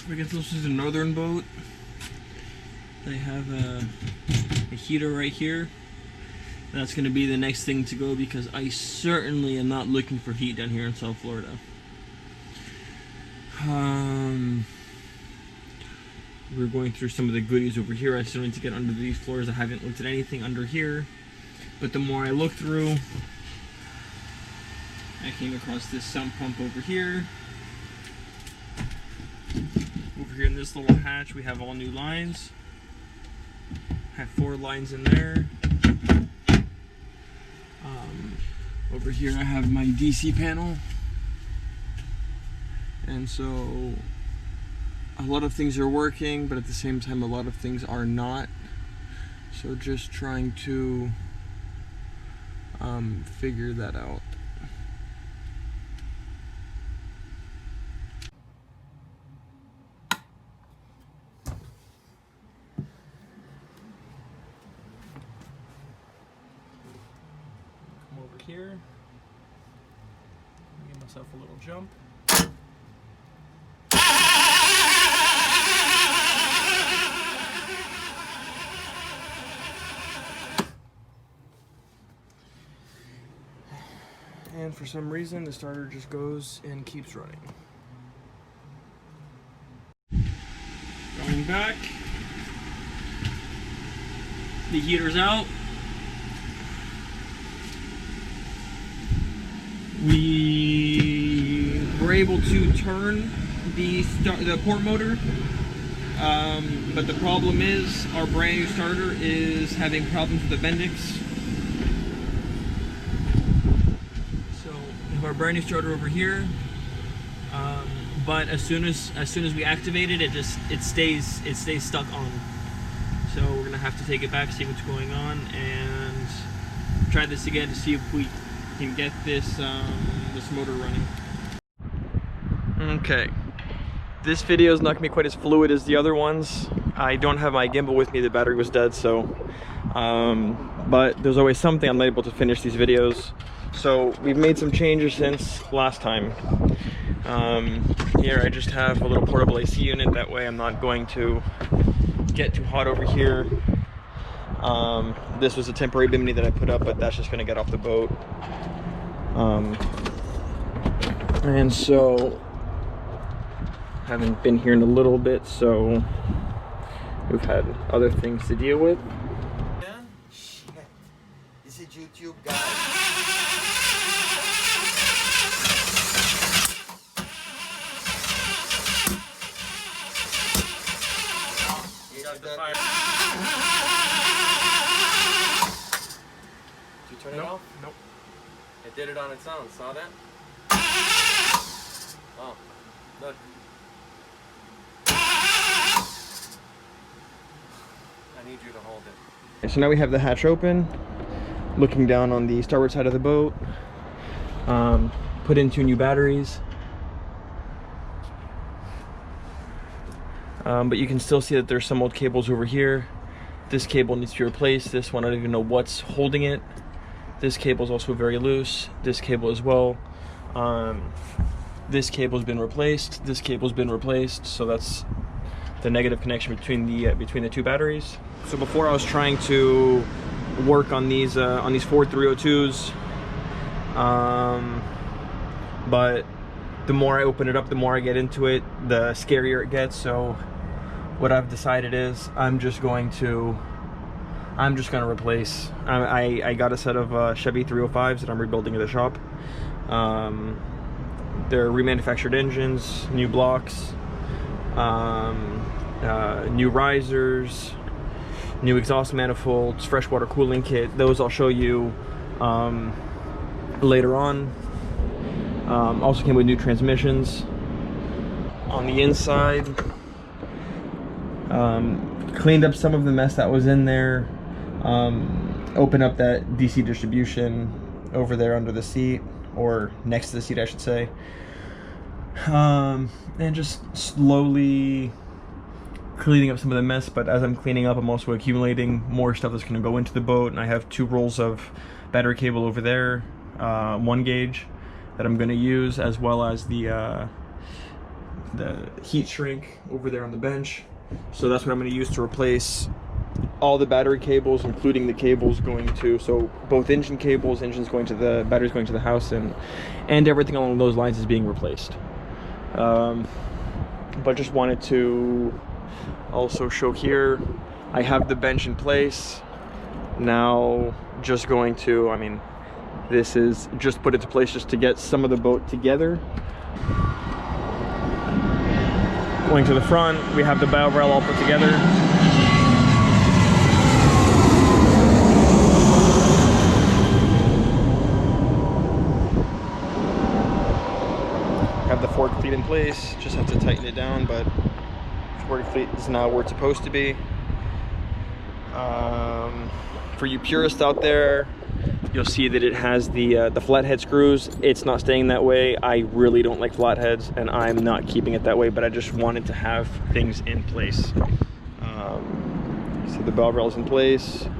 I guess this is the northern boat. They have a heater right here. That's going to be the next thing to go because I certainly am not looking for heat down here in South Florida. We're going through some of the goodies over here. I still need to get under these floors. I haven't looked at anything under here. But the more I look through, I came across this sump pump over here. Over here in this little hatch, we have all new lines. I have 4 lines in there. Over here I have my DC panel. And so a lot of things are working, but at the same time a lot of things are not. So just trying to figure that out. Come over here. Give myself a little jump. And for some reason, the starter just goes and keeps running. Going back. The heater's out. We were able to turn the port motor, but the problem is our brand new starter is having problems with the Bendix. Our brand new starter over here, but as soon as we activate it, it stays stuck on. So we're gonna have to take it back, see what's going on, and try this again to see if we can get this this motor running. Okay, this video is not gonna be quite as fluid as the other ones. I don't have my gimbal with me; the battery was dead. So, but there's always something. I'm not able to finish these videos. So we've made some changes since last time. Here I just have a little portable AC unit, that way I'm not going to get too hot over here. This was a temporary bimini that I put up, but that's just going to get off the boat. And so, haven't been here in a little bit, so we've had other things to deal with. Yeah? Shit. This is YouTube, guys. Did you turn it off? Nope. It did it on its own. Saw that? Oh, look. I need you to hold it. Okay, so now we have the hatch open, looking down on the starboard side of the boat. Put in 2 new batteries. But you can still see that there's some old cables over here. This cable needs to be replaced. This one, I don't even know what's holding it. This cable is also very loose. This cable as well. This cable's been replaced. This cable's been replaced. So that's the negative connection between the 2 batteries. So before I was trying to work on these 4 302s, but the more I open it up, the more I get into it, the scarier it gets. So what I've decided is I'm just gonna replace. I got a set of Chevy 305s that I'm rebuilding at the shop. They're remanufactured engines, new blocks, new risers, new exhaust manifolds, freshwater cooling kit. Those I'll show you later on. Also came with new transmissions. On the inside, cleaned up some of the mess that was in there. Opened up that DC distribution over there under the seat, or next to the seat I should say. And just slowly cleaning up some of the mess, but as I'm cleaning up, I'm also accumulating more stuff that's going to go into the boat. And I have 2 rolls of battery cable over there, 1 gauge that I'm going to use, as well as the the heat shrink over there on the bench. So that's what I'm going to use to replace all the battery cables, including the cables going to, so both engine cables, engines going to the batteries going to the house, and everything along those lines is being replaced. But just wanted to also show here, I have the bench in place. Now just going to, I mean, this is just put into place just to get some of the boat together. Going to the front, we have the bow rail all put together. Have the fork feet in place, just have to tighten it down, but fork feet is now where it's supposed to be. For you purists out there, you'll see that it has the flathead screws. It's not staying that way. I really don't like flatheads, and I'm not keeping it that way, but I just wanted to have things in place. So the bow rail is in place.